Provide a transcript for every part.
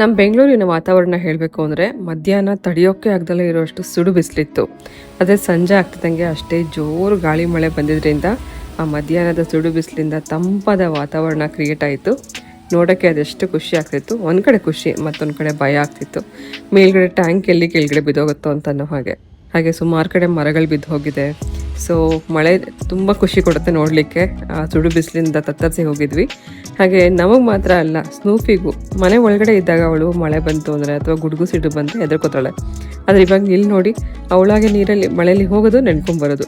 ನಮ್ಮ ಬೆಂಗಳೂರಿನ ವಾತಾವರಣ ಹೇಳಬೇಕು ಅಂದರೆ ಮಧ್ಯಾಹ್ನ ತಡೆಯೋಕ್ಕೆ ಆಗದಲ್ಲೇ ಇರೋಷ್ಟು ಸುಡು ಬಿಸಿಲಿತ್ತು. ಅದೇ ಸಂಜೆ ಆಗ್ತಿದ್ದಂಗೆ ಅಷ್ಟೇ ಜೋರು ಗಾಳಿ ಮಳೆ ಬಂದಿದ್ದರಿಂದ ಆ ಮಧ್ಯಾಹ್ನದ ಸುಡು ಬಿಸಿಲಿಂದ ತಂಪಾದ ವಾತಾವರಣ ಕ್ರಿಯೇಟ್ ಆಯಿತು. ನೋಡೋಕ್ಕೆ ಅದೆಷ್ಟು ಖುಷಿ ಆಗ್ತಿತ್ತು. ಒಂದು ಕಡೆ ಖುಷಿ, ಮತ್ತೊಂದು ಕಡೆ ಭಯ ಆಗ್ತಿತ್ತು. ಮೇಲ್ಗಡೆ ಟ್ಯಾಂಕ್ ಎಲ್ಲಿ ಕೆಳಗಡೆ ಬಿದ್ದೋಗುತ್ತೋ ಅಂತನೋ ಹಾಗೆ ಸುಮಾರು ಕಡೆ ಮರಗಳು ಬಿದ್ದು ಹೋಗಿದೆ. ಸೊ ಮಳೆ ತುಂಬ ಖುಷಿ ಕೊಡುತ್ತೆ ನೋಡಲಿಕ್ಕೆ. ಆ ಸುಡು ಬಿಸಿಲಿಂದ ತತ್ತರಿಸಿ ಹೋಗಿದ್ವಿ. ಹಾಗೆ ನಮಗೆ ಮಾತ್ರ ಅಲ್ಲ, ಸ್ನೂಫಿಗೂ ಮನೆ ಒಳಗಡೆ ಇದ್ದಾಗ ಅವಳು ಮಳೆ ಬಂತು ಅಂದರೆ ಅಥವಾ ಗುಡುಗು ಸಿಡು ಬಂದರೆ ಹೆದರ್ಕೋತಾಳೆ. ಆದರೆ ಇವಾಗ ಇಲ್ಲಿ ನೋಡಿ, ಅವಳಾಗೆ ನೀರಲ್ಲಿ ಮಳೆಯಲ್ಲಿ ಹೋಗೋದು ನೆನ್ಕೊಂಬರೋದು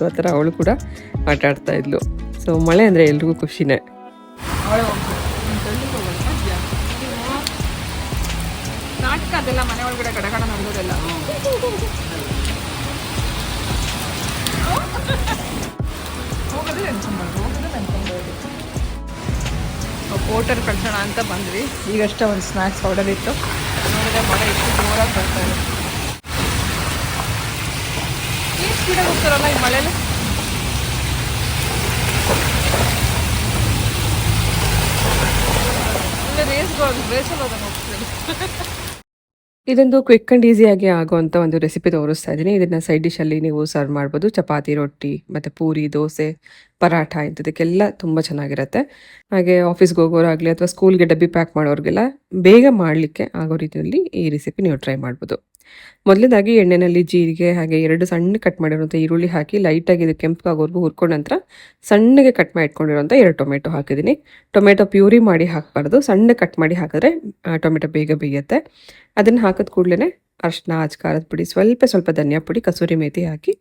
ಆ ಥರ ಅವಳು ಕೂಡ ಆಟ ಆಡ್ತಾ ಇದ್ಲು. ಸೊ ಮಳೆ ಅಂದರೆ ಎಲ್ರಿಗೂ ಖುಷಿನೇ. ನಾಟಕ ಅದೆಲ್ಲ ಮನೆ ಒಳಗಡೆ ಗಡಗಡ ನಡೆಯೋದೆಲ್ಲ ಹೋಗೋದೇ ನೆನ್ಕೊಂಬರೋದು. ಹೋಟೆಲ್ ಕಳ್ಸೋಣ ಅಂತ ಬಂದ್ವಿ. ಈಗಷ್ಟೇ ಒಂದು ಸ್ನ್ಯಾಕ್ಸ್ ಆರ್ಡರ್ ಇತ್ತು. ನೋಡಿದ್ರೆ ಮಳೆ ಎಷ್ಟು ಜೋರಾಗಿ ಬರ್ತಾ ಇದೆ. ಏನು ಸ್ಪೀಡಾಗಿ ಹೋಗ್ತಾರಲ್ಲ ಈ ಮಳೆಯಲ್ಲಿ. ಒಳ್ಳೆ ರೇಸಲ್ಲಿ ಹೋದಂಗೆ ಹೋಗ್ತಿದೆ. ಇದೊಂದು ಕ್ವಿಕ್ ಆ್ಯಂಡ್ ಈಸಿಯಾಗಿ ಆಗೋವಂಥ ಒಂದು ರೆಸಿಪಿ ತೋರಿಸ್ತಾ ಇದ್ದೀನಿ. ಇದನ್ನು ಸೈಡ್ ಡಿಶಲ್ಲಿ ನೀವು ಸರ್ವ್ ಮಾಡ್ಬೋದು. ಚಪಾತಿ, ರೊಟ್ಟಿ ಮತ್ತು ಪೂರಿ, ದೋಸೆ, ಪರಾಠ ಇಂಥದಕ್ಕೆಲ್ಲ ತುಂಬ ಚೆನ್ನಾಗಿರುತ್ತೆ. ಹಾಗೆ ಆಫೀಸ್ಗೆ ಹೋಗೋರಾಗಲಿ ಅಥವಾ ಸ್ಕೂಲ್ಗೆ ಡಬ್ಬಿ ಪ್ಯಾಕ್ ಮಾಡೋರಿಗೆಲ್ಲ ಬೇಗ ಮಾಡಲಿಕ್ಕೆ ಆಗೋ ರೀತಿಯಲ್ಲಿ ಈ ರೆಸಿಪಿ ನೀವು ಟ್ರೈ ಮಾಡ್ಬೋದು. ಮೊದಲನೇದಾಗಿ ಎಣ್ಣೆಯಲ್ಲಿ ಜೀರಿಗೆ ಹಾಗೆ 2 ಸಣ್ಣ ಕಟ್ ಮಾಡಿರೋಂಥ ಈರುಳ್ಳಿ ಹಾಕಿ ಲೈಟಾಗಿ ಇದು ಕೆಂಪಗಾಗೋವರೆಗೂ ಹುರ್ಕೊಂಡ ನಂತರ ಸಣ್ಣಗೆ ಕಟ್ ಮಾಡಿ ಇಟ್ಕೊಂಡಿರೋಂಥ 2 ಟೊಮೆಟೊ ಹಾಕಿದ್ದೀನಿ. ಟೊಮೆಟೊ ಪ್ಯೂರಿ ಮಾಡಿ ಹಾಕಬಾರ್ದು, ಸಣ್ಣ ಕಟ್ ಮಾಡಿ ಹಾಕಿದ್ರೆ ಟೊಮೆಟೊ ಬೇಗ ಬೇಯುತ್ತೆ. ಅದನ್ನು ಹಾಕಿದ ಕೂಡಲೇ ಅರಿಶಿನ, ಖಾರದ ಪುಡಿ, ಸ್ವಲ್ಪ ಧನಿಯಾ ಪುಡಿ, ಕಸೂರಿ ಮೇಥಿ ಹಾಕಿ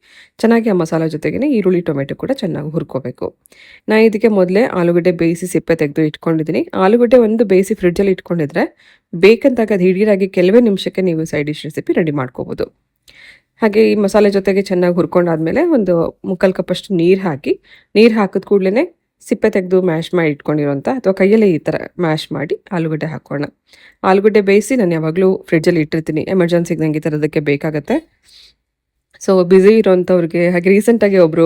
ಚೆನ್ನಾಗಿ ಆ ಮಸಾಲೆ ಜೊತೆಗೇ ಈರುಳ್ಳಿ ಟೊಮೆಟೊ ಕೂಡ ಚೆನ್ನಾಗಿ ಹುರ್ಕೋಬೇಕು. ನಾನು ಇದಕ್ಕೆ ಮೊದಲೇ ಆಲೂಗಡ್ಡೆ ಬೇಯಿಸಿ ಸಿಪ್ಪೆ ತೆಗೆದು ಇಟ್ಕೊಂಡಿದ್ದೀನಿ. ಆಲೂಗಡ್ಡೆ ಒಂದು ಬೇಯಿಸಿ ಫ್ರಿಡ್ಜಲ್ಲಿ ಇಟ್ಕೊಂಡಿದ್ರೆ ಬೇಕಂದಾಗ ಅದು ಹಿಡೀರಾಗಿ ಕೆಲವೇ ನಿಮಿಷಕ್ಕೆ ನೀವು ಸೈಡ್ ಡಿಶ್ ರೆಸಿಪಿ ರೆಡಿ ಮಾಡ್ಕೋಬೋದು. ಹಾಗೆ ಈ ಮಸಾಲೆ ಜೊತೆಗೆ ಚೆನ್ನಾಗಿ ಹುರ್ಕೊಂಡಾದ್ಮೇಲೆ ಒಂದು 3/4 ಕಪ್ಪಷ್ಟು ನೀರು ಹಾಕಿದ ಕೂಡಲೇ ಸಿಪ್ಪೆ ತೆಗೆದು ಮ್ಯಾಶ್ ಮಾಡಿ ಇಟ್ಕೊಂಡಿರೋಂಥ ಅಥವಾ ಕೈಯಲ್ಲೇ ಈ ಥರ ಮ್ಯಾಶ್ ಮಾಡಿ ಆಲೂಗಡ್ಡೆ ಹಾಕೋಣ. ಆಲೂಗಡ್ಡೆ ಬೇಯಿಸಿ ನಾನು ಯಾವಾಗಲೂ ಫ್ರಿಡ್ಜಲ್ಲಿ ಇಟ್ಟಿರ್ತೀನಿ. ಎಮರ್ಜೆನ್ಸಿಗೆ ನನಗೆ ಈ ಥರದಕ್ಕೆ ಬೇಕಾಗತ್ತೆ. ಸೊ ಬ್ಯುಸಿ ಇರೋಂಥವ್ರಿಗೆ ಹಾಗೆ ರೀಸೆಂಟಾಗಿ ಒಬ್ಬರು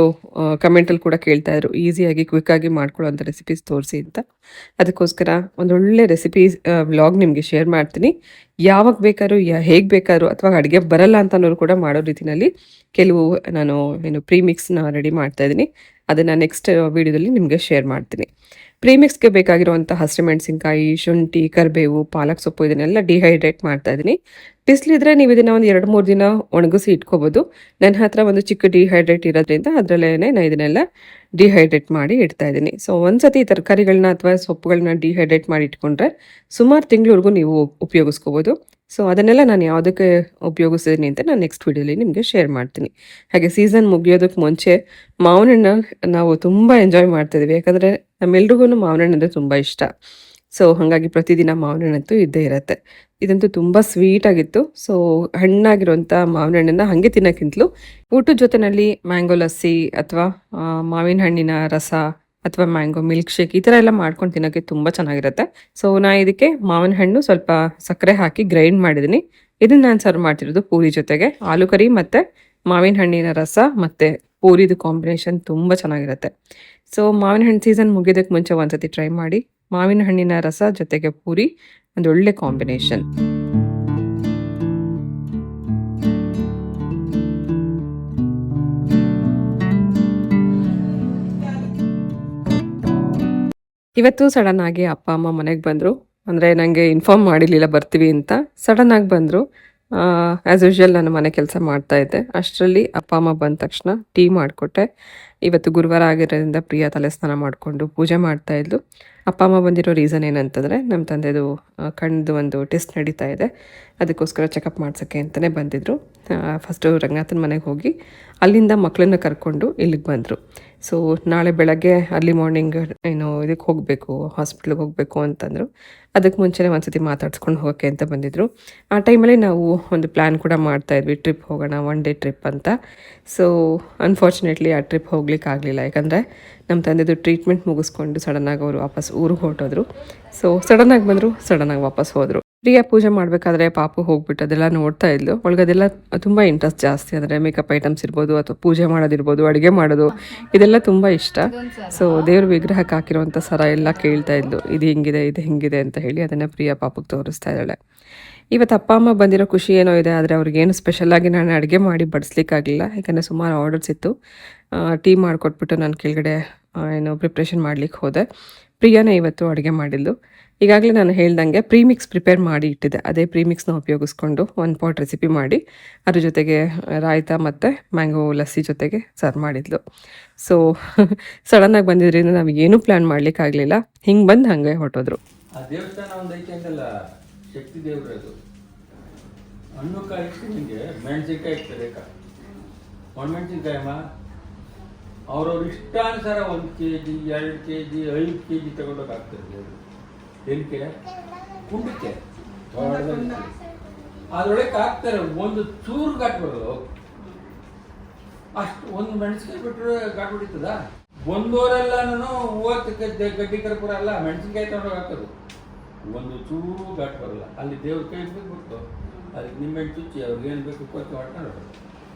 ಕಮೆಂಟಲ್ಲಿ ಕೂಡ ಕೇಳ್ತಾಯಿದ್ರು, ಈಸಿಯಾಗಿ ಕ್ವಿಕ್ಕಾಗಿ ಮಾಡ್ಕೊಳ್ಳೋಂಥ ರೆಸಿಪೀಸ್ ತೋರಿಸಿ ಅಂತ. ಅದಕ್ಕೋಸ್ಕರ ಒಂದೊಳ್ಳೆ ರೆಸಿಪೀಸ್ ವ್ಲಾಗ್ ನಿಮಗೆ ಶೇರ್ ಮಾಡ್ತೀನಿ. ಯಾವಾಗ ಬೇಕಾದ್ರೂ ಹೇಗೆ ಬೇಕಾದ್ರೂ ಅಥವಾ ಅಡುಗೆ ಬರಲ್ಲ ಅಂತನೋರು ಕೂಡ ಮಾಡೋ ರೀತಿಯಲ್ಲಿ ಕೆಲವು ನಾನು ಪ್ರೀಮಿಕ್ಸ್ನ ರೆಡಿ ಮಾಡ್ತಾಯಿದ್ದೀನಿ. ಅದನ್ನು ನೆಕ್ಸ್ಟ್ ವೀಡಿಯೋದಲ್ಲಿ ನಿಮಗೆ ಶೇರ್ ಮಾಡ್ತೀನಿ. ಪ್ರೀಮಿಕ್ಸ್ಗೆ ಬೇಕಾಗಿರುವಂಥ ಹಸಿಮೆಣಸಿನ್ಕಾಯಿ, ಶುಂಠಿ, ಕರಿಬೇವು, ಪಾಲಕ್ ಸೊಪ್ಪು ಇದನ್ನೆಲ್ಲ ಡಿಹೈಡ್ರೇಟ್ ಮಾಡ್ತಾಯಿದ್ದೀನಿ. ಬಿಸಿಲಿದ್ರೆ ನೀವು ಇದನ್ನು ಒಂದು 2-3 ದಿನ ಒಣಗಿಸಿ ಇಟ್ಕೋಬೋದು. ನನ್ನ ಹತ್ರ ಒಂದು ಚಿಕ್ಕ ಡಿಹೈಡ್ರೇಟ್ ಇರೋದ್ರಿಂದ ಅದರಲ್ಲೇ ನಾನು ಇದನ್ನೆಲ್ಲ ಡಿಹೈಡ್ರೇಟ್ ಮಾಡಿ ಇಡ್ತಾಯಿದ್ದೀನಿ. ಸೊ ಒಂದ್ಸತಿ ತರಕಾರಿಗಳನ್ನ ಅಥವಾ ಸೊಪ್ಪುಗಳನ್ನ ಡಿಹೈಡ್ರೇಟ್ ಮಾಡಿ ಇಟ್ಕೊಂಡ್ರೆ ಸುಮಾರು ತಿಂಗಳವರೆಗೂ ನೀವು ಉಪಯೋಗಿಸ್ಕೋಬೋದು. ಸೊ ಅದನ್ನೆಲ್ಲ ನಾನು ಯಾವುದಕ್ಕೆ ಉಪಯೋಗಿಸ್ತೀನಿ ಅಂತ ನಾನು ನೆಕ್ಸ್ಟ್ ವೀಡಿಯೋಲಿ ನಿಮಗೆ ಶೇರ್ ಮಾಡ್ತೀನಿ. ಹಾಗೆ ಸೀಸನ್ ಮುಗಿಯೋದಕ್ಕೆ ಮುಂಚೆ ಮಾವಿನ ಹಣ್ಣು ನಾವು ತುಂಬ ಎಂಜಾಯ್ ಮಾಡ್ತಿದ್ದೀವಿ. ಯಾಕಂದರೆ ನಮ್ಮೆಲ್ರಿಗೂ ಮಾವಿನ ಹಣ್ಣು ಅಂದರೆ ತುಂಬ ಇಷ್ಟ. ಸೊ ಹಾಗಾಗಿ ಪ್ರತಿದಿನ ಮಾವಿನ ಹಣ್ಣಂತೂ ಇದ್ದೇ ಇರುತ್ತೆ. ಇದಂತೂ ತುಂಬ ಸ್ವೀಟಾಗಿತ್ತು. ಸೊ ಹಣ್ಣಾಗಿರುವಂಥ ಮಾವಿನ ಹಣ್ಣನ್ನು ಹಾಗೆ ತಿನ್ನೋಕ್ಕಿಂತಲೂ ಊಟದ ಜೊತೆಯಲ್ಲಿ ಮ್ಯಾಂಗೋ ಲಸ್ಸಿ ಅಥವಾ ಮಾವಿನ ಹಣ್ಣಿನ ರಸ ಅಥವಾ ಮ್ಯಾಂಗೋ ಮಿಲ್ಕ್ ಶೇಕ್ ಈ ಥರ ಎಲ್ಲ ಮಾಡ್ಕೊಂಡು ತಿನ್ನೋಕ್ಕೆ ತುಂಬ ಚೆನ್ನಾಗಿರುತ್ತೆ. ಸೊ ನಾನು ಇದಕ್ಕೆ ಮಾವಿನ ಹಣ್ಣು ಸ್ವಲ್ಪ ಸಕ್ಕರೆ ಹಾಕಿ ಗ್ರೈಂಡ್ ಮಾಡಿದ್ದೀನಿ. ಇದನ್ನು ನಾನು ಸರ್ವ್ ಮಾಡ್ತಿರೋದು ಪೂರಿ ಜೊತೆಗೆ. ಆಲೂ ಕರಿ ಮತ್ತು ಮಾವಿನ ಹಣ್ಣಿನ ರಸ ಮತ್ತು ಪೂರಿದು ಕಾಂಬಿನೇಷನ್ ತುಂಬ ಚೆನ್ನಾಗಿರುತ್ತೆ. ಸೊ ಮಾವಿನ ಹಣ್ಣು ಸೀಸನ್ ಮುಗಿಯೋದಕ್ಕೆ ಮುಂಚೆ ಒಂದ್ಸತಿ ಟ್ರೈ ಮಾಡಿ. ಮಾವಿನ ಹಣ್ಣಿನ ರಸ ಜೊತೆಗೆ ಪೂರಿ ಒಂದು ಒಳ್ಳೆ ಕಾಂಬಿನೇಷನ್. ಇವತ್ತು ಸಡನ್ ಆಗಿ ಅಪ್ಪ ಅಮ್ಮ ಮನೆಗೆ ಬಂದರು. ಅಂದರೆ ನನಗೆ ಇನ್ಫಾರ್ಮ್ ಮಾಡಿರಲಿಲ್ಲ ಬರ್ತೀವಿ ಅಂತ. ಸಡನ್ನಾಗಿ ಬಂದರು. ಆ್ಯಸ್ ಯೂಶ್ವಲ್ ನಾನು ಮನೆ ಕೆಲಸ ಮಾಡ್ತಾಯಿದ್ದೆ. ಅಷ್ಟರಲ್ಲಿ ಅಪ್ಪ ಅಮ್ಮ ಬಂದ ತಕ್ಷಣ ಟೀ ಮಾಡಿಕೊಟ್ಟೆ. ಇವತ್ತು ಗುರುವಾರ ಆಗಿರೋದ್ರಿಂದ ಪ್ರಿಯಾ ತಲೆ ಸ್ನಾನ ಮಾಡಿಕೊಂಡು ಪೂಜೆ ಮಾಡ್ತಾಯಿದ್ಲು. ಅಪ್ಪ ಅಮ್ಮ ಬಂದಿರೋ ರೀಸನ್ ಏನಂತಂದರೆ ನಮ್ಮ ತಂದೆದು ಕಣ್ಣದು ಒಂದು ಟೆಸ್ಟ್ ನಡೀತಾ ಇದೆ. ಅದಕ್ಕೋಸ್ಕರ ಚೆಕಪ್ ಮಾಡ್ಸೋಕ್ಕೆ ಅಂತಲೇ ಬಂದಿದ್ದರು. ಫಸ್ಟು ರಂಗನಾಥನ ಮನೆಗೆ ಹೋಗಿ ಅಲ್ಲಿಂದ ಮಕ್ಕಳನ್ನ ಕರ್ಕೊಂಡು ಇಲ್ಲಿಗೆ ಬಂದರು. ಸೊ ನಾಳೆ ಬೆಳಗ್ಗೆ ಅರ್ಲಿ ಮಾರ್ನಿಂಗ್ ಇದಕ್ಕೆ ಹೋಗಬೇಕು, ಹಾಸ್ಪಿಟ್ಲಿಗೆ ಹೋಗಬೇಕು ಅಂತಂದರು. ಅದಕ್ಕೆ ಮುಂಚೆನೇ ಒಂದ್ಸತಿ ಮಾತಾಡ್ಸ್ಕೊಂಡು ಹೋಗೋಕ್ಕೆ ಅಂತ ಬಂದಿದ್ದರು. ಆ ಟೈಮಲ್ಲಿ ನಾವು ಒಂದು ಪ್ಲ್ಯಾನ್ ಕೂಡ ಮಾಡ್ತಾಯಿದ್ವಿ, ಟ್ರಿಪ್ ಹೋಗೋಣ, 1 ಡೇ ಟ್ರಿಪ್ ಅಂತ. ಸೊ ಅನ್ಫಾರ್ಚುನೇಟ್ಲಿ ಆ ಟ್ರಿಪ್ ಹೋಗ್ಲಿಕ್ಕೆ ಆಗಲಿಲ್ಲ. ಯಾಕಂದರೆ ನಮ್ಮ ತಂದೆದು ಟ್ರೀಟ್ಮೆಂಟ್ ಮುಗಿಸ್ಕೊಂಡು ಸಡನ್ನಾಗಿ ಅವರು ವಾಪಸ್ ಊರಿಗೆ ಹೊರಟೋದ್ರು. ಸೊ ಸಡನ್ನಾಗಿ ಬಂದರು, ಸಡನ್ನಾಗಿ ವಾಪಸ್ ಹೋದರು. ಪ್ರಿಯಾ ಪೂಜೆ ಮಾಡಬೇಕಾದ್ರೆ ಪಾಪು ಹೋಗ್ಬಿಟ್ಟು ಅದೆಲ್ಲ ನೋಡ್ತಾ ಇದ್ಲು. ಒಳಗದೆಲ್ಲ ತುಂಬ ಇಂಟ್ರೆಸ್ಟ್ ಜಾಸ್ತಿ. ಅಂದರೆ ಮೇಕಪ್ ಐಟಮ್ಸ್ ಇರ್ಬೋದು ಅಥವಾ ಪೂಜೆ ಮಾಡೋದಿರ್ಬೋದು, ಅಡುಗೆ ಮಾಡೋದು, ಇದೆಲ್ಲ ತುಂಬ ಇಷ್ಟ. ಸೊ ದೇವ್ರ ವಿಗ್ರಹಕ್ಕೆ ಹಾಕಿರುವಂಥ ಸರ ಎಲ್ಲ ಕೇಳ್ತಾ ಇದ್ಲು, ಇದು ಹಿಂಗಿದೆ, ಇದು ಹಿಂಗಿದೆ ಅಂತ ಹೇಳಿ. ಅದನ್ನು ಪ್ರಿಯಾ ಪಾಪಕ್ಕೆ ತೋರಿಸ್ತಾ ಇದ್ದಾಳೆ. ಇವತ್ತು ಅಪ್ಪ ಅಮ್ಮ ಬಂದಿರೋ ಖುಷಿ ಏನೋ ಇದೆ, ಆದರೆ ಅವ್ರಿಗೇನು ಸ್ಪೆಷಲಾಗಿ ನಾನು ಅಡುಗೆ ಮಾಡಿ ಬಡಿಸ್ಲಿಕ್ಕಾಗಲಿಲ್ಲ. ಯಾಕಂದರೆ ಸುಮಾರು ಆರ್ಡರ್ಸ್ ಇತ್ತು. ಟೀ ಮಾಡಿಕೊಟ್ಬಿಟ್ಟು ನಾನು ಕೆಳಗಡೆ ಏನೋ ಪ್ರಿಪ್ರೇಷನ್ ಮಾಡ್ಲಿಕ್ಕೆ ಹೋದೆ. ಪ್ರಿಯಾನೇ ಇವತ್ತು ಅಡುಗೆ ಮಾಡಿದ್ದು. ಈಗಾಗಲೇ ನಾನು ಹೇಳ್ದಂಗೆ ಪ್ರೀಮಿಕ್ಸ್ ಪ್ರಿಪೇರ್ ಮಾಡಿ ಇಟ್ಟಿದ್ದೆ. ಅದೇ ಪ್ರೀಮಿಕ್ಸ್ನ ಉಪಯೋಗಿಸ್ಕೊಂಡು 1 ಪಾಟ್ ರೆಸಿಪಿ ಮಾಡಿ ಅದ್ರ ಜೊತೆಗೆ ರಾಯ್ತಾ ಮತ್ತು ಮ್ಯಾಂಗೋ ಲಸ್ಸಿ ಜೊತೆಗೆ ಸರ್ವ್ ಮಾಡಿದ್ಲು. ಸೊ ಸಡನ್ನಾಗಿ ಬಂದಿದ್ದರಿಂದ ನಾವು ಏನೂ ಪ್ಲ್ಯಾನ್ ಮಾಡಲಿಕ್ಕಾಗಲಿಲ್ಲ. ಹಿಂಗೆ ಬಂದು ಹಾಗೆ ಹೊರಟೋದ್ರು. ಆ ದೇವಸ್ಥಾನ ಒಂದು ಐತೆ ಅಂತಲ್ಲ, ಶಕ್ತಿ ದೇವರು ಅದು. ಹಣ್ಣು ಕಾಯಿಸಿ ನಿಮಗೆ ಮೆಣಸಿನ್ಕಾಯಿ ಇರ್ತದೆ, ಒಣಮೆಣಸಿನ್ಕಾಯಮ್ಮ ಅವ್ರವ್ರ ಇಷ್ಟಾನುಸಾರ 1 kg 2 kg 5 kg ತಗೊಂಡೋಗಿ ಹಾಕ್ತಾರೆ ದೇವರು. ಏನಕ್ಕೆ? ಕುಂಡಕ್ಕೆ ಅದ್ರೊಳಗೆ ಹಾಕ್ತಾರೆ. ಒಂದು ಚೂರು ಘಾಟ್ಬರೋದು ಅಷ್ಟು. ಒಂದು ಮೆಣಸಿನ್ಕಾಯಿ ಬಿಟ್ಟರೆ ಘಾಟ್ ಹೊಡಿತದ? ಒಂದೂರೆಲ್ಲನೂ ಗಡ್ಡಿ ಕರ್ಪೂರ ಅಲ್ಲ, ಮೆಣಸಿನ್ಕಾಯಿ ತಗೊಂಡೋಗಿ ಹಾಕೋದು. ಒಂದು ಚೂರು ಘಾಟ್ ಬರಲ್ಲ. ಅಲ್ಲಿ ದೇವ್ರ ಕೈ ಬಿಟ್ಟು ಅದಕ್ಕೆ ನಿಂಬೆಹಣ್ಣು ಚುಚ್ಚಿ ಅವ್ರಿಗೆ ಏನು ಬೇಕು ಕೊಟ್ಟು ಮಾಡ್ಕೊಂಡು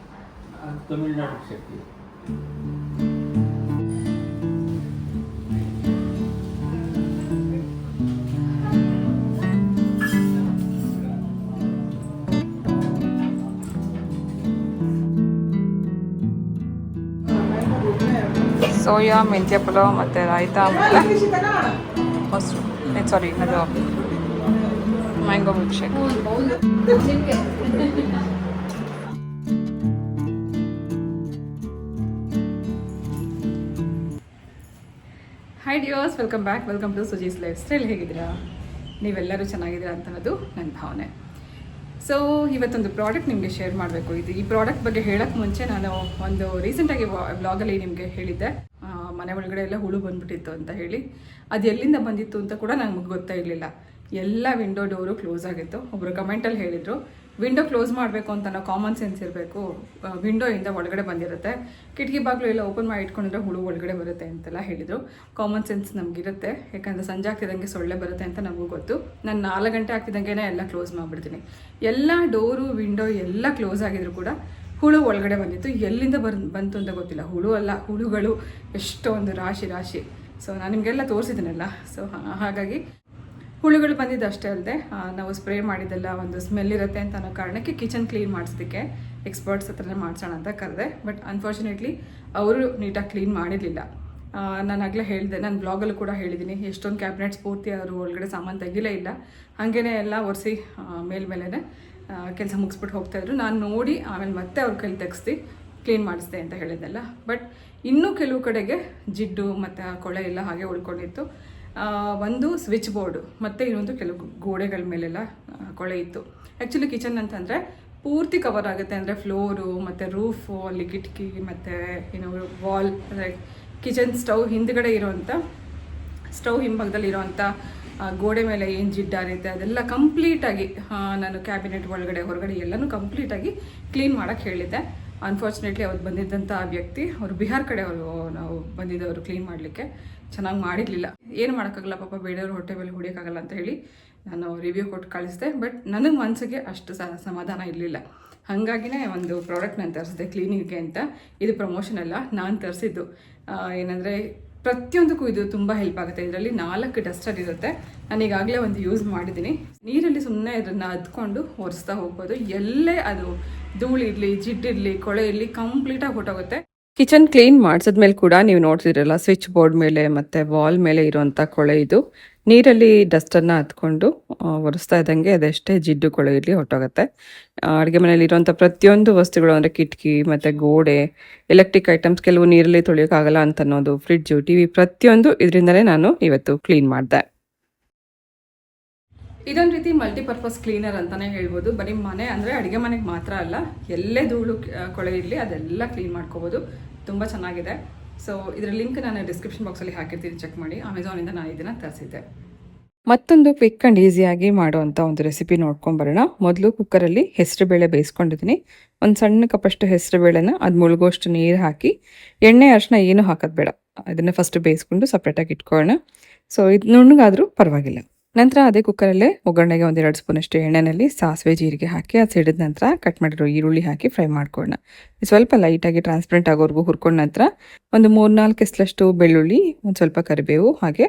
ಅದು ತಮಿಳ್ನಾಡು ಶಕ್ತಿ. ಸೋಯಾ ಮೆಂತ್ಯ ಪಲಾವ್ ಮತ್ತು ರಾಯ್ತಾ ಮತ್ತು ಮೊಸರು, ಸಾರಿ ಅದು mango milkshake. Hi dears, welcome back. Welcome to Suji's lifestyle. ಹೇಗಿದ್ದೀರಾ? ನೀವೆಲ್ಲರೂ ಚೆನ್ನಾಗಿದ್ದೀರಾ ಅಂತ ಅನ್ನೋದು ನನ್ನ ಭಾವನೆ. ಸೊ ಇವತ್ತೊಂದು ಪ್ರಾಡಕ್ಟ್ ನಿಮಗೆ ಶೇರ್ ಮಾಡಬೇಕು. ಈ ಪ್ರಾಡಕ್ಟ್ ಬಗ್ಗೆ ಹೇಳೋಕ್ಕೆ ಮುಂಚೆ ನಾನು ಒಂದು ರೀಸೆಂಟಾಗಿ ವ್ಲಾಗಲ್ಲಿ ನಿಮಗೆ ಹೇಳಿದ್ದೆ, ಮನೆ ಒಳಗಡೆ ಎಲ್ಲ ಹುಳು ಬಂದ್ಬಿಟ್ಟಿತ್ತು ಅಂತ ಹೇಳಿ. ಅದು ಎಲ್ಲಿಂದ ಬಂದಿತ್ತು ಅಂತ ಕೂಡ ನಮಗೆ ಗೊತ್ತೇ ಇರಲಿಲ್ಲ. ಎಲ್ಲ ವಿಂಡೋ ಡೋರು ಕ್ಲೋಸ್ ಆಗಿತ್ತು. ಒಬ್ಬರು ಕಮೆಂಟಲ್ಲಿ ಹೇಳಿದರು, ವಿಂಡೋ ಕ್ಲೋಸ್ ಮಾಡಬೇಕು ಅಂತ ನಾವು ಕಾಮನ್ ಸೆನ್ಸ್ ಇರಬೇಕು, ವಿಂಡೋಯಿಂದ ಒಳಗಡೆ ಬಂದಿರುತ್ತೆ, ಕಿಟಕಿ ಬಾಗಿಲು ಎಲ್ಲ ಓಪನ್ ಮಾಡಿ ಇಟ್ಕೊಂಡಿದ್ರೆ ಹುಳು ಒಳಗಡೆ ಬರುತ್ತೆ ಅಂತೆಲ್ಲ ಹೇಳಿದರು. ಕಾಮನ್ ಸೆನ್ಸ್ ನಮಗಿರುತ್ತೆ, ಯಾಕಂದರೆ ಸಂಜೆ ಆಗ್ತಿದ್ದಂಗೆ ಸೊಳ್ಳೆ ಬರುತ್ತೆ ಅಂತ ನಮಗೂ ಗೊತ್ತು. ನಾನು 4 ಗಂಟೆ ಆಗ್ತಿದ್ದಂಗೆ ಎಲ್ಲ ಕ್ಲೋಸ್ ಮಾಡಿಬಿಡ್ತೀನಿ. ಎಲ್ಲ ಡೋರು ವಿಂಡೋ ಎಲ್ಲ ಕ್ಲೋಸ್ ಆಗಿದ್ರು ಕೂಡ ಹುಳು ಒಳಗಡೆ ಬಂದಿತ್ತು. ಎಲ್ಲಿಂದ ಬಂತು ಅಂತ ಗೊತ್ತಿಲ್ಲ. ಹುಳು ಅಲ್ಲ, ಹುಳುಗಳು ಎಷ್ಟೊಂದು ರಾಶಿ ರಾಶಿ. ಸೊ ನಾನು ನಿಮಗೆಲ್ಲ ತೋರಿಸಿದ್ದೀನಲ್ಲ. ಸೊ ಹಾಗಾಗಿ ಹುಳುಗಳು ಬಂದಿದ್ದು ಅಷ್ಟೇ ಅಲ್ಲದೆ ನಾವು ಸ್ಪ್ರೇ ಮಾಡಿದ್ದೆಲ್ಲ ಒಂದು ಸ್ಮೆಲ್ ಇರುತ್ತೆ ಅಂತ ಅನ್ನೋ ಕಾರಣಕ್ಕೆ ಕಿಚನ್ ಕ್ಲೀನ್ ಮಾಡಿಸೋದಕ್ಕೆ ಎಕ್ಸ್ಪರ್ಟ್ಸ್ ಹತ್ರನೇ ಮಾಡಿಸೋಣ ಅಂತ ಕರೆದೆ. ಬಟ್ ಅನ್ಫಾರ್ಚುನೇಟ್ಲಿ ಅವರು ನೀಟಾಗಿ ಕ್ಲೀನ್ ಮಾಡಿರಲಿಲ್ಲ. ನಾನು ಆಗಲೇ ಹೇಳಿದೆ, ನಾನು ಬ್ಲಾಗಲ್ಲೂ ಕೂಡ ಹೇಳಿದ್ದೀನಿ, ಎಷ್ಟೊಂದು ಕ್ಯಾಬಿನೆಟ್ಸ್ ಪೂರ್ತಿ ಅವರು ಒಳಗಡೆ ಸಾಮಾನು ತೆಗಿಲೇ ಇಲ್ಲ, ಹಾಗೇ ಎಲ್ಲ ಒರೆಸಿ ಮೇಲ್ಮೇಲೆ ಕೆಲಸ ಮುಗಿಸ್ಬಿಟ್ಟು ಹೋಗ್ತಾಯಿದ್ರು. ನಾನು ನೋಡಿ ಆಮೇಲೆ ಮತ್ತೆ ಅವ್ರ ಕೈಲಿ ತೆಗೆಸಿ ಕ್ಲೀನ್ ಮಾಡಿಸ್ದೆ ಅಂತ ಹೇಳಿದ್ದೆಲ್ಲ. ಬಟ್ ಇನ್ನೂ ಕೆಲವು ಕಡೆಗೆ ಜಿಡ್ಡು ಮತ್ತು ಕೊಳೆ ಎಲ್ಲ ಹಾಗೆ ಉಳ್ಕೊಂಡಿತ್ತು. ಒಂದು ಸ್ವಿಚ್ ಬೋರ್ಡು ಮತ್ತು ಇನ್ನೊಂದು ಕೆಲವು ಗೋಡೆಗಳ ಮೇಲೆಲ್ಲ ಕೊಳೆ ಇತ್ತು. ಆ್ಯಕ್ಚುಲಿ ಕಿಚನ್ ಅಂತಂದರೆ ಪೂರ್ತಿ ಕವರ್ ಆಗುತ್ತೆ, ಅಂದರೆ ಫ್ಲೋರು ಮತ್ತು ರೂಫು, ಅಲ್ಲಿ ಕಿಟಕಿ ಮತ್ತು ಏನೋ ವಾಲ್, ಅಂದರೆ ಕಿಚನ್ ಸ್ಟವ್ ಹಿಂದ್ಗಡೆ ಇರೋವಂಥ ಸ್ಟವ್ ಹಿಂಭಾಗದಲ್ಲಿ ಇರೋವಂಥ ಗೋಡೆ ಮೇಲೆ ಏನು ಜಿಡ್ಡಾರಿರುತ್ತೆ ಅದೆಲ್ಲ ಕಂಪ್ಲೀಟಾಗಿ ನಾನು ಕ್ಯಾಬಿನೆಟ್ ಒಳಗಡೆ ಹೊರಗಡೆ ಎಲ್ಲನೂ ಕಂಪ್ಲೀಟಾಗಿ ಕ್ಲೀನ್ ಮಾಡೋಕ್ಕೆ ಹೇಳಿದ್ದೆ. ಅನ್ಫಾರ್ಚುನೇಟ್ಲಿ ಅವ್ರು ಬಂದಿದ್ದಂಥ ವ್ಯಕ್ತಿ, ಅವರು ಬಿಹಾರ್ ಕಡೆ ನಾವು ಬಂದಿದ್ದವರು ಕ್ಲೀನ್ ಮಾಡಲಿಕ್ಕೆ, ಚೆನ್ನಾಗಿ ಮಾಡಿರಲಿಲ್ಲ. ಏನು ಮಾಡೋಕ್ಕಾಗಲ್ಲ ಪಾಪ, ಬೇರೆಯವ್ರ ಹೊಟ್ಟೆ ಮೇಲೆ ಹೊಡಿಯೋಕ್ಕಾಗಲ್ಲ ಅಂತ ಹೇಳಿ ನಾನು ರಿವ್ಯೂ ಕೊಟ್ಟು ಕಳಿಸಿದೆ. ಬಟ್ ನನಗೆ ಮನಸ್ಸಿಗೆ ಅಷ್ಟು ಸಮಾಧಾನ ಇರಲಿಲ್ಲ. ಹಾಗಾಗಿನೇ ಒಂದು ಪ್ರಾಡಕ್ಟ್ ನಾನು ತರಿಸಿದೆ ಕ್ಲೀನಿಂಗ್ಗೆ ಅಂತ. ಇದು ಪ್ರಮೋಷನ್ ಅಲ್ಲ, ನಾನು ತರಿಸಿದ್ದು. ಏನಂದರೆ ಪ್ರತಿಯೊಂದಕ್ಕೂ ಇದು ತುಂಬ ಹೆಲ್ಪ್ ಆಗುತ್ತೆ. ಇದರಲ್ಲಿ 4 ಡಸ್ಟರ್ ಇರುತ್ತೆ. ನಾನು ಈಗಾಗಲೇ ಒಂದು ಯೂಸ್ ಮಾಡಿದ್ದೀನಿ. ನೀರಲ್ಲಿ ಸುಮ್ಮನೆ ಇದನ್ನು ಅದ್ಕೊಂಡು ಒರೆಸ್ತಾ ಹೋಗ್ಬೋದು. ಎಲ್ಲೇ ಅದು ಧೂಳಿರಲಿ, ಜಿಡ್ಡಿರಲಿ, ಕೊಳೆ ಇರಲಿ, ಕಂಪ್ಲೀಟಾಗಿ ಹೊಟ್ಟೋಗುತ್ತೆ. ಕಿಚನ್ ಕ್ಲೀನ್ ಮಾಡಿಸಿದ್ಮೇಲೆ ಕೂಡ ನೀವು ನೋಡ್ತಿದ್ರಲ್ಲ, ಸ್ವಿಚ್ ಬೋರ್ಡ್ ಮೇಲೆ ಮತ್ತು ವಾಲ್ ಮೇಲೆ ಇರುವಂಥ ಕೊಳೆ ಇದು. ನೀರಲ್ಲಿ ಡಸ್ಟನ್ನು ಹತ್ಕೊಂಡು ಒರೆಸ್ತಾ ಇದ್ದಂಗೆ ಅದೆಷ್ಟೇ ಜಿಡ್ಡು ಕೊಳೆ ಇರಲಿ ಹೊಟ್ಟೋಗುತ್ತೆ. ಅಡುಗೆ ಮನೇಲಿ ಇರುವಂಥ ಪ್ರತಿಯೊಂದು ವಸ್ತುಗಳು, ಅಂದರೆ ಕಿಟಕಿ ಮತ್ತು ಗೋಡೆ, ಎಲೆಕ್ಟ್ರಿಕ್ ಐಟಮ್ಸ್ ಕೆಲವು ನೀರಲ್ಲಿ ತೊಳೆಯೋಕ್ಕಾಗಲ್ಲ ಅಂತ ಅನ್ನೋದು, ಫ್ರಿಡ್ಜು, ಟಿವಿ, ಪ್ರತಿಯೊಂದು ಇದರಿಂದಲೇ ನಾನು ಇವತ್ತು ಕ್ಲೀನ್ ಮಾಡಿದೆ. ಇದೊಂದು ರೀತಿ ಮಲ್ಟಿಪರ್ಪಸ್ ಕ್ಲೀನರ್ ಅಂತಲೇ ಹೇಳ್ಬೋದು. ಬರೀ ಮನೆ ಅಂದರೆ ಅಡುಗೆ ಮನೆಗೆ ಮಾತ್ರ ಅಲ್ಲ, ಎಲ್ಲೇ ಧೂಳು ಕೊಳೆ ಇರಲಿ ಅದೆಲ್ಲ ಕ್ಲೀನ್ ಮಾಡ್ಕೋಬೋದು. ತುಂಬ ಚೆನ್ನಾಗಿದೆ. ಸೊ ಇದರ ಲಿಂಕ್ ನಾನು ಡಿಸ್ಕ್ರಿಪ್ಷನ್ ಬಾಕ್ಸಲ್ಲಿ ಹಾಕಿರ್ತೀನಿ, ಚೆಕ್ ಮಾಡಿ. ಅಮೆಝಾನಿಂದ ನಾನು ಇದನ್ನು ತರಿಸಿದ್ದೆ. ಮತ್ತೊಂದು ಕ್ವಿಕ್ ಆ್ಯಂಡ್ ಈಸಿಯಾಗಿ ಮಾಡುವಂಥ ಒಂದು ರೆಸಿಪಿ ನೋಡ್ಕೊಂಬರೋಣ. ಮೊದಲು ಕುಕ್ಕರಲ್ಲಿ ಹೆಸರುಬೇಳೆ ಬೇಯಿಸ್ಕೊಂಡಿದ್ದೀನಿ. ಒಂದು ಸಣ್ಣ ಕಪ್ಪಷ್ಟು ಹೆಸರುಬೇಳೆನ ಅದು ಮುಳುಗೋಷ್ಟು ನೀರು ಹಾಕಿ, ಎಣ್ಣೆ ಅರಿಶಿನ ಏನು ಹಾಕೋದು ಬೇಡ, ಅದನ್ನು ಫಸ್ಟ್ ಬೇಯಿಸ್ಕೊಂಡು ಸಪ್ರೇಟಾಗಿ ಇಟ್ಕೊಳ್ಳೋಣ. ಸೊ ಇದು ನುಣ್ಣಗಾದರೂ ಪರವಾಗಿಲ್ಲ. ನಂತರ ಅದೇ ಕುಕ್ಕರಲ್ಲೇ ಒಗ್ಗರಣೆಗೆ 1-2 ಸ್ಪೂನಷ್ಟು ಎಣ್ಣೆಯಲ್ಲಿ ಸಾಸಿವೆ ಜೀರಿಗೆ ಹಾಕಿ ಅದು ಸಿಡಿದ ನಂತರ ಕಟ್ ಮಾಡಿರೋ ಈರುಳ್ಳಿ ಹಾಕಿ ಫ್ರೈ ಮಾಡ್ಕೊಳ್ಳೋಣ. ಸ್ವಲ್ಪ ಲೈಟಾಗಿ ಟ್ರಾನ್ಸ್ಪರೆಂಟ್ ಆಗೋವರೆಗೂ ಹುರ್ಕೊಂಡ ನಂತರ ಒಂದು 3-4 ಎಸ್ಲಷ್ಟು ಬೆಳ್ಳುಳ್ಳಿ, ಒಂದು ಸ್ವಲ್ಪ ಕರಿಬೇವು ಹಾಗೆ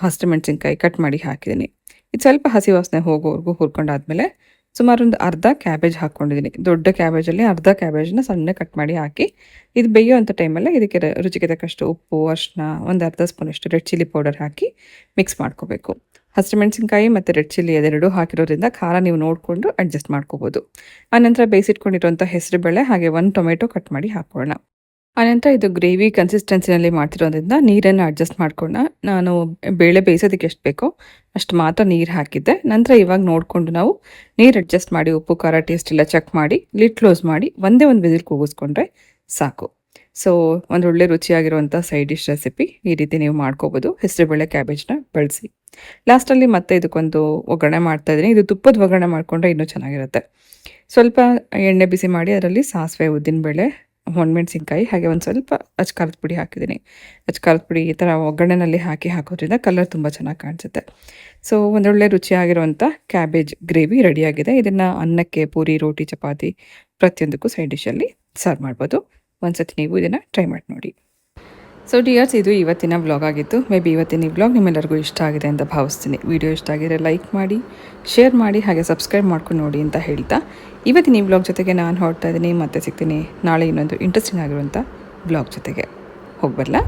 ಹಸಿರು ಮೆಣಸಿನ್ಕಾಯಿ ಕಟ್ ಮಾಡಿ ಹಾಕಿದ್ದೀನಿ. ಇದು ಸ್ವಲ್ಪ ಹಸಿ ವಾಸನೆ ಹೋಗೋವರೆಗೂ ಹುರ್ಕೊಂಡಾದ್ಮೇಲೆ ಸುಮಾರು ಒಂದು ಅರ್ಧ ಕ್ಯಾಬೇಜ್ ಹಾಕ್ಕೊಂಡಿದ್ದೀನಿ. ದೊಡ್ಡ ಕ್ಯಾಬೇಜಲ್ಲಿ ಅರ್ಧ ಕ್ಯಾಬೇಜ್ನ ಸಣ್ಣ ಕಟ್ ಮಾಡಿ ಹಾಕಿ ಇದು ಬೇಯುವಂಥ ಟೈಮಲ್ಲಿ ಇದಕ್ಕೆ ರುಚಿಗೆ ತಕ್ಕಷ್ಟು ಉಪ್ಪು, ಅರಿಶಿನ, ಒಂದು ಅರ್ಧ ಸ್ಪೂನಷ್ಟು ರೆಡ್ ಚಿಲ್ಲಿ ಪೌಡರ್ ಹಾಕಿ ಮಿಕ್ಸ್ ಮಾಡ್ಕೋಬೇಕು. ಹಸಿರು ಮೆಣಸಿನ್ಕಾಯಿ ಮತ್ತು ರೆಡ್ ಚಿಲ್ಲಿ ಅದೆರಡೂ ಹಾಕಿರೋದ್ರಿಂದ ಖಾರ ನೀವು ನೋಡಿಕೊಂಡು ಅಡ್ಜಸ್ಟ್ ಮಾಡ್ಕೋಬೋದು. ಆನಂತರ ಬೇಯಿಸಿಟ್ಕೊಂಡಿರೋಂಥ ಹೆಸರುಬೇಳೆ ಹಾಗೆ 1 ಟೊಮೆಟೊ ಕಟ್ ಮಾಡಿ ಹಾಕೋಣ. ಆನಂತರ ಇದು ಗ್ರೇವಿ ಕನ್ಸಿಸ್ಟೆನ್ಸಿನಲ್ಲಿ ಮಾಡ್ತಿರೋದ್ರಿಂದ ನೀರನ್ನು ಅಡ್ಜಸ್ಟ್ ಮಾಡ್ಕೊಂಡು ನಾನು ಬೇಳೆ ಬೇಯಿಸೋದಕ್ಕೆ ಎಷ್ಟು ಬೇಕೋ ಅಷ್ಟು ಮಾತ್ರ ನೀರು ಹಾಕಿದ್ದೆ. ನಂತರ ಇವಾಗ ನೋಡಿಕೊಂಡು ನಾವು ನೀರು ಅಡ್ಜಸ್ಟ್ ಮಾಡಿ ಉಪ್ಪು ಖಾರ ಟೇಸ್ಟ್ ಎಲ್ಲ ಚೆಕ್ ಮಾಡಿ ಲಿಡ್ ಕ್ಲೋಸ್ ಮಾಡಿ ಒಂದೇ ಒಂದು ವಿಸಿಲ್ ಕೂಗಿಸ್ಕೊಂಡ್ರೆ ಸಾಕು. ಸೊ ಒಂದೊಳ್ಳೆ ರುಚಿಯಾಗಿರುವಂಥ ಸೈಡ್ ಡಿಶ್ ರೆಸಿಪಿ ಈ ರೀತಿ ನೀವು ಮಾಡ್ಕೋಬೋದು ಹೆಸರುಬೇಳೆ ಕ್ಯಾಬೇಜ್ನ ಬಳಸಿ. ಲಾಸ್ಟಲ್ಲಿ ಮತ್ತೆ ಇದಕ್ಕೊಂದು ಒಗ್ಗರಣೆ ಮಾಡ್ತಾಯಿದ್ದೀನಿ. ಇದು ತುಪ್ಪದ ಒಗ್ಗರಣೆ ಮಾಡಿಕೊಂಡ್ರೆ ಇನ್ನೂ ಚೆನ್ನಾಗಿರುತ್ತೆ. ಸ್ವಲ್ಪ ಎಣ್ಣೆ ಬಿಸಿ ಮಾಡಿ ಅದರಲ್ಲಿ ಸಾಸಿವೆ, ಉದ್ದಿನಬೇಳೆ, ಒಣಮೆಣಸಿನ್ಕಾಯಿ ಹಾಗೆ ಒಂದು ಸ್ವಲ್ಪ ಅಚ್ಕಾರದ ಪುಡಿ ಹಾಕಿದ್ದೀನಿ. ಅಚ್ಕಾರದ ಪುಡಿ ಈ ಥರ ಒಗ್ಗರಣೆನಲ್ಲಿ ಹಾಕೋದ್ರಿಂದ ಕಲರ್ ತುಂಬ ಚೆನ್ನಾಗಿ ಕಾಣಿಸುತ್ತೆ. ಸೊ ಒಂದೊಳ್ಳೆ ರುಚಿಯಾಗಿರುವಂಥ ಕ್ಯಾಬೇಜ್ ಗ್ರೇವಿ ರೆಡಿಯಾಗಿದೆ. ಇದನ್ನು ಅನ್ನಕ್ಕೆ, ಪೂರಿ, ರೋಟಿ, ಚಪಾತಿ ಪ್ರತಿಯೊಂದಕ್ಕೂ ಸೈಡ್ ಡಿಶಲ್ಲಿ ಸರ್ವ್ ಮಾಡ್ಬೋದು. ಒಂದ್ಸತಿ ನೀವು ಇದನ್ನು ಟ್ರೈ ಮಾಡಿ ನೋಡಿ. ಸೊ ಡಿಯರ್ಸ್, ಇದು ಇವತ್ತಿನ ವ್ಲಾಗ್ ಆಗಿತ್ತು. ಮೇ ಬಿ ಇವತ್ತಿನ ಈ ವ್ಲಾಗ್ ನಿಮ್ಮೆಲ್ಲರಿಗೂ ಇಷ್ಟ ಆಗಿದೆ ಅಂತ ಭಾವಿಸ್ತೀನಿ. ವಿಡಿಯೋ ಇಷ್ಟ ಆಗಿದ್ರೆ ಲೈಕ್ ಮಾಡಿ, ಶೇರ್ ಮಾಡಿ ಹಾಗೆ ಸಬ್ಸ್ಕ್ರೈಬ್ ಮಾಡ್ಕೊಂಡು ನೋಡಿ ಅಂತ ಹೇಳ್ತಾ ಇವತ್ತಿನ ಈ ವ್ಲಾಗ್ ಜೊತೆಗೆ ನಾನು ಹೊರಡ್ತಾ ಇದ್ದೀನಿ. ಮತ್ತೆ ಸಿಗ್ತೀನಿ ನಾಳೆ ಇನ್ನೊಂದು ಇಂಟ್ರೆಸ್ಟಿಂಗ್ ಆಗಿರುವಂಥ ವ್ಲಾಗ್ ಜೊತೆಗೆ. ಹೋಗ್ಬರಲ್ಲ.